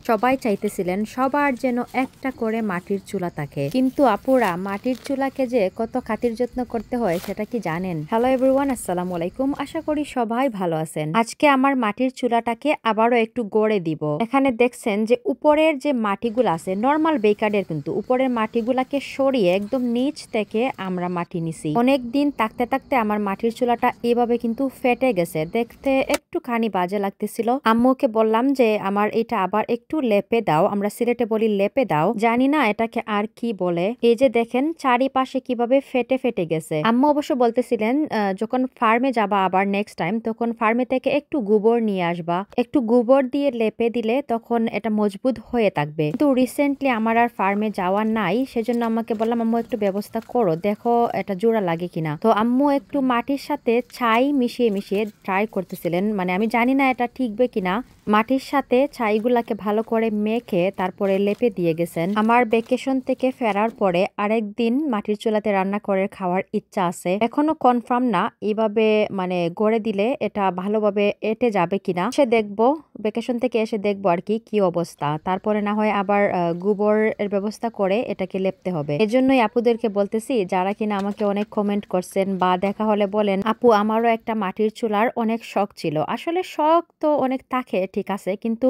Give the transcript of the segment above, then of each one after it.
সবাই চাইতেছিলেন সবার যেন একটা করে মাটির চুলা থাকে, কিন্তু আপুরা মাটির চুলাকে যে কত খাতির যত্ন করতে হয় সেটা কি জানেন? হ্যালো এভরিওয়ান, আসসালামু আলাইকুম। আশা করি সবাই ভালো আছেন। আজকে আমার মাটির চুলাটাকে আবারও একটু গড়ে দিব। এখানে দেখছেন যে উপরের যে মাটিগুলো আছে নর্মাল বেকারের, কিন্তু উপরের মাটিগুলাকে সরিয়ে একদম নিচ থেকে আমরা মাটি নিছি। অনেক দিন থাকতে থাকতে আমার মাটির চুলাটা এভাবে কিন্তু ফেটে গেছে, দেখতে একটুখানি বাজে লাগতেছিল। আম্মুকে বললাম যে আমার এটা আবার একটু লেপে দাও, আমরা সিলেটে বলি লেপে দাও, জানি না এটাকে আর কি বলে। এই যে দেখেন চারিপাশে কিভাবে ফেটে ফেটে গেছে। আম্মু অবশ্য বলতেছিলেন যখন ফার্মে যাবা আবার নেক্সট টাইম, তখন ফার্মে থেকে একটু গোবর নিয়ে আসবা, একটু গোবর দিয়ে লেপে দিলে তখন এটা মজবুত হয়ে থাকবে। কিন্তু রিসেন্টলি আমার আর ফার্মে যাওয়া নাই, সেজন্য আমাকে বললাম আম্মু একটু ব্যবস্থা করো, দেখো এটা জোড়া লাগে কিনা। তো আম্মু একটু মাটির সাথে ছাই মিশিয়ে মিশিয়ে ট্রাই করতেছিলেন, মানে আমি জানি না এটা ঠিকবে কিনা। মাটির সাথে ছাইগুলাকে ভালো করে মেখে তারপরে লেপে দিয়ে গেছেন। আমার ভ্যাকেশন থেকে ফেরার পরে আরেকদিন মাটির চুলাতে রান্না করে খাওয়ার ইচ্ছা আছে, এখনো কনফার্ম না এইভাবে মানে গড়ে দিলে এটা ভালোভাবে এঁটে যাবে কিনা, সে দেখবো। ভ্যাকেশন থেকে এসে দেখবো আর কি অবস্থা, তারপরে না হয় আবার গোবর এর ব্যবস্থা করে এটাকে লেপতে হবে। এজন্যই আপুদেরকে বলতেছি যারা কিনা আমাকে অনেক কমেন্ট করছেন বা দেখা হলে বলেন আপু আমারও একটা মাটির চুলার অনেক শখ ছিল। আসলে শখ তো অনেক থাকে, ঠিক আছে, কিন্তু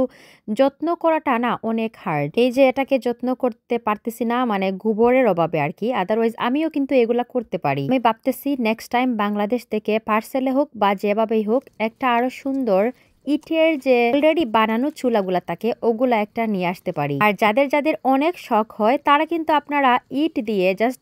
যত্ন করাটা না অনেক হার্ড। এই যে এটাকে যত্ন করতে পারতেছি না মানে গোবরের অভাবে আর কি, আদারওয়াইজ আমিও কিন্তু এগুলা করতে পারি। আমি ভাবতেছি নেক্সট টাইম বাংলাদেশ থেকে পার্সেলে হোক বা যেভাবেই হোক একটা আরো সুন্দর ইটের যে অলরেডি বানানো চুলাগুলা থাকে ওগুলা একটা নিয়ে আসতে পারি। আর যাদের যাদের অনেক শখ হয় তারা কিন্তু আপনারা ইট দিয়ে জাস্ট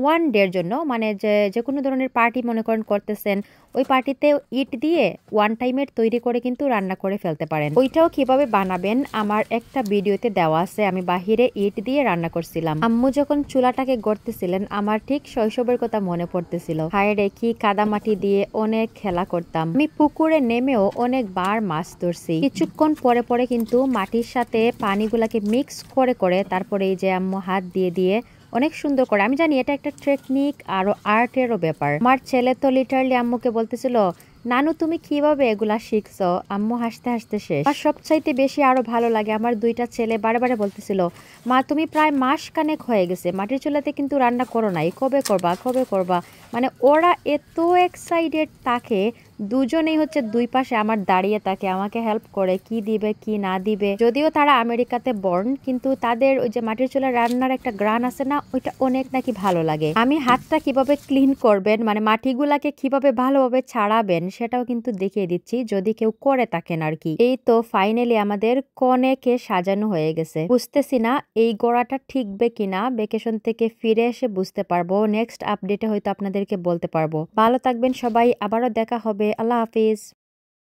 ওয়ান ডের জন্য, মানে যে কোনো ধরনের পার্টি মনে করেন করতেছেন, ওই পার্টিতে ইট দিয়ে ওয়ান টাইমের তৈরি করে কিন্তু রান্না করে ফেলতে পারেন। ওইটাও কিভাবে বানাবেন আমার একটা ভিডিওতে দেওয়া আছে, আমি বাহিরে ইট দিয়ে রান্না করছিলাম। আম্মু যখন চুলাটাকে গড়তেছিলেন আমার ঠিক শৈশবের কথা মনে পড়তেছিল। হায় রে কি কাদামাটি দিয়ে অনেক খেলা করতাম, আমি পুকুরে নেমেও অনেকবার মাছ ধরছি। কিছুক্ষণ পরে পরে কিন্তু মাটির সাথে পানিগুলাকে মিক্স করে করে তারপরে এই যে আম্মু হাত দিয়ে দিয়ে অনেক সুন্দর করে, আমি জানি এটা একটা টেকনিক আরো আর্টেরও ব্যাপার। আমার ছেলে তো লিটারলি আম্মুকে বলতেছিল নানু তুমি কিভাবে এগুলা শিখছো। আম্মু হাসতে হাসতে শেষ। আর সবচাইতে বেশি আরো ভালো লাগে আমার দুইটা ছেলে বারে বারে বলতেছিল মা তুমি প্রায় মাস কানেক হয়ে গেছে মাটির চুলাতে কিন্তু রান্না করো নাই, কবে করবা কবে করবা। মানে ওরা এত এক্সাইটেড থাকে, দুজনেই হচ্ছে দুই পাশে আমার দাঁড়িয়ে থাকে, আমাকে হেল্প করে কি দিবে কি না দিবে। যদিও তারা আমেরিকাতে বর্ন, কিন্তু তাদের ওই যে মাটির চুলা রান্নার একটা গ্রান আছে না, ওইটা অনেক নাকি ভালো লাগে। আমি হাতটা কিভাবে ক্লিন করবেন মানে মাটিগুলাকে কিভাবে ভালোভাবে ছাড়াবেন সেটাও কিন্তু দেখিয়ে দিচ্ছি যদি কেউ করে থাকেন আর কি। এই তো ফাইনালি আমাদের কনেকে সাজানো হয়ে গেছে। বুঝতেছি না এই গোড়াটা ঠিকবে কিনা, ভ্যাকেশন থেকে ফিরে এসে বুঝতে পারবো, নেক্সট আপডেটে হয়তো আপনাদেরকে বলতে পারবো। ভালো থাকবেন সবাই, আবারও দেখা হবে, আল্লাহ হাফিজ।